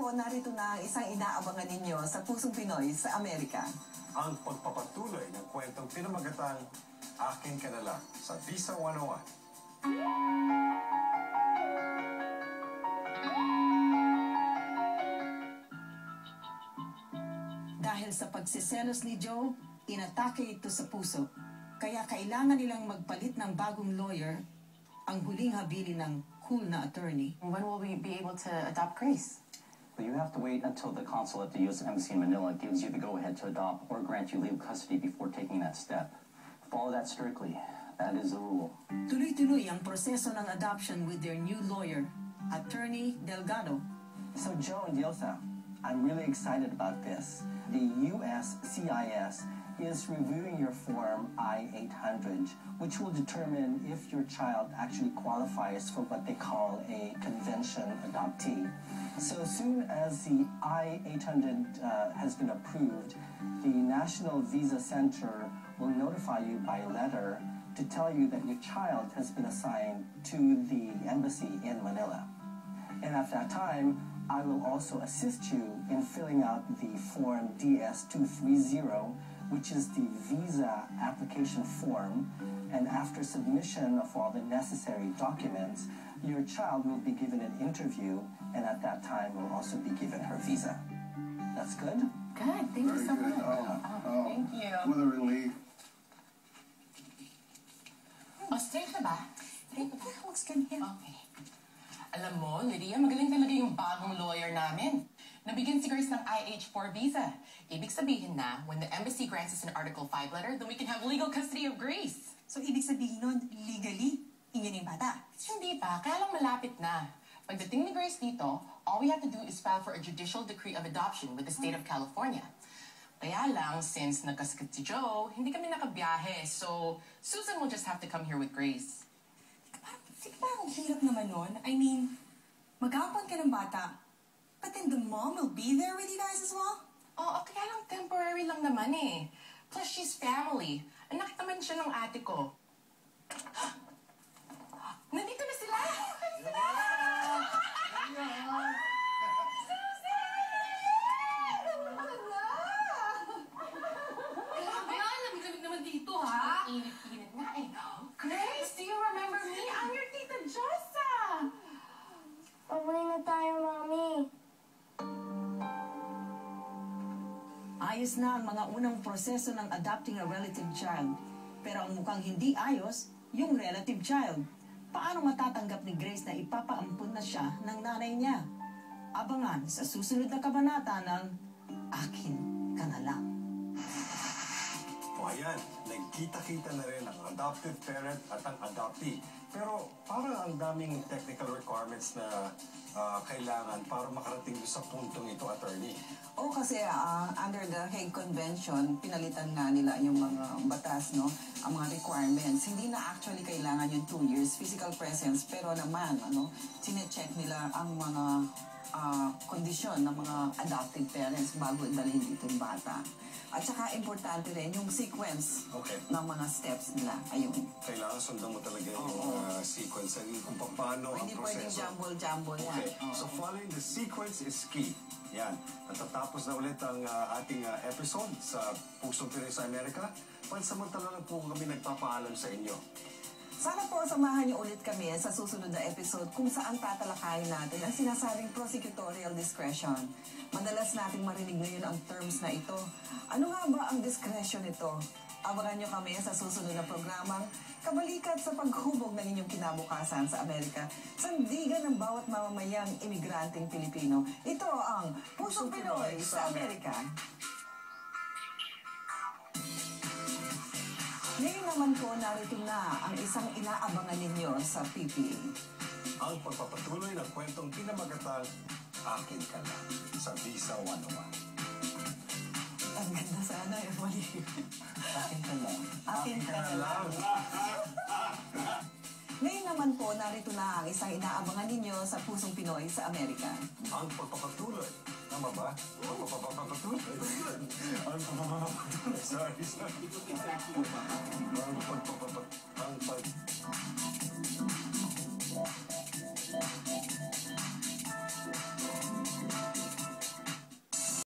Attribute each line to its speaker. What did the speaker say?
Speaker 1: po, narito na ang isang inaabangan ninyo sa Pusong Pinoy sa Amerika.
Speaker 2: Ang pagpapatuloy ng kwentong pinamagatang Akin Ka Na Lang sa Visa 101.
Speaker 3: Dahil sa pagsiselos ni Joe, inatake ito sa puso. Kaya kailangan nilang magpalit ng bagong lawyer, ang huling habili ng cool na attorney.
Speaker 4: When will we be able to adopt Grace?
Speaker 5: Well, you have to wait until the consulate at the U.S. Embassy in Manila gives you the go-ahead to adopt or grant you legal custody before taking that step. Follow that strictly. That is the rule.
Speaker 3: Tuloy-tuloy ang proseso ng adoption with their new lawyer, Attorney Delgado.
Speaker 6: So Joe and Diosa, I'm really excited about this. The USCIS is reviewing your Form I-800, which will determine if your child actually qualifies for what they call a convention adoptee. So as soon as the I-800 has been approved, the National Visa Center will notify you by letter to tell you that your child has been assigned to the embassy in Manila. And at that time, I will also assist you in filling out the Form DS-230, which is the visa application form. And after submission of all the necessary documents, your child will be given an interview, and at that time will also be given her visa. That's good?
Speaker 4: Good. Thank you so much. Thank you.
Speaker 7: What a relief.
Speaker 4: Straight na ba? Straight na ba?
Speaker 3: Huwag ganyan.
Speaker 4: Okay. Alam mo, Lydia, magaling talaga yung bagong lawyer namin. Nabigyan si Grace ng IH-4 visa. Ibig sabihin na, when the embassy grants us an Article 5 letter, then we can have legal custody of Grace.
Speaker 1: So, ibig sabihin nun, legally, inyo yung bata?
Speaker 4: Hindi pa, kaya lang malapit na. Pagdating ni Grace dito, all we have to do is file for a judicial decree of adoption with the state of California. Kaya lang, since nagkasakit si Joe, hindi kami nakabiyahe. So, Susan will just have to come here with Grace.
Speaker 1: Sige ba, ang hirap naman nun? I mean, mag-aapon ka ng bata, but then the mom will be there with you guys as well?
Speaker 4: Oo, kaya lang temporary lang naman eh. Plus, she's family. Anak naman siya ng ate ko. Nandito na sila! Init-init nga eh. Grace, do you remember me? I'm your Tita Josa!
Speaker 8: Pauwi na tayo, Mami.
Speaker 3: Ayos na ang mga unang proseso ng adopting a relative child. Pero ang mukhang hindi ayos, yung relative child. Paano matatanggap ni Grace na ipapaampun na siya ng nanay niya? Abangan sa susunod na kabanata ng Akin Ka Na Lang.
Speaker 2: O ayan, nagkita-kita na rin ang adoptive parent at ang adoptee. Pero parang ang daming technical requirements na kailangan para makarating doon sa puntong ito, attorney.
Speaker 1: O kasi under the Hague Convention, pinalitan nga nila yung mga batas, no? Ang mga requirements. Hindi na actually kailangan yung 2 years physical presence, pero naman, sinecheck nila ang mga kondisyon ng mga adoptive parents bago dalhin dito yung bata. At saka importante rin yung sequence ng mga steps nila. Ayun.
Speaker 2: Kailangan sundan mo talaga yung sequence and kung paano ang
Speaker 1: Hindi
Speaker 2: proseso.
Speaker 1: pwedeng jumble-jumble yan.
Speaker 2: Okay. So following the sequence is key. Yan. Natatapos na ulit ang ating episode sa Pusong Pinoy sa Amerika. Pansamantala lang po kami nagpapaalam sa inyo.
Speaker 1: Sana po samahan niyo ulit kami sa susunod na episode kung saan tatalakayin natin ang sinasabing prosecutorial discretion. Madalas nating marinig ngayon ang terms na ito. Ano nga ba ang discretion nito? Abangan niyo kami sa susunod na programang kabalikat sa paghubog ng inyong kinabukasan sa Amerika. Sandigan ng bawat mamamayang imigranteng Pilipino. Ito ang Pusong Pinoy sa Amerika. Ngayon naman po, narito na ang isang inaabangan ninyo sa PPA.
Speaker 2: Ang pagpapatuloy ng kwentong pinamagatang Akin Ka Lang sa Visa 101.
Speaker 1: Ang ganda sana yung mali.
Speaker 6: Akin ka lang.
Speaker 1: Akin ka na lang. Ngayon naman po, narito na ang isang inaabangan ninyo sa Pusong Pinoy sa Amerika.
Speaker 2: Ang pagpapatuloy. Tama ba? Ang pagpapatuloy. Ang pagpapatuloy. Sorry. Ang pagpapatuloy.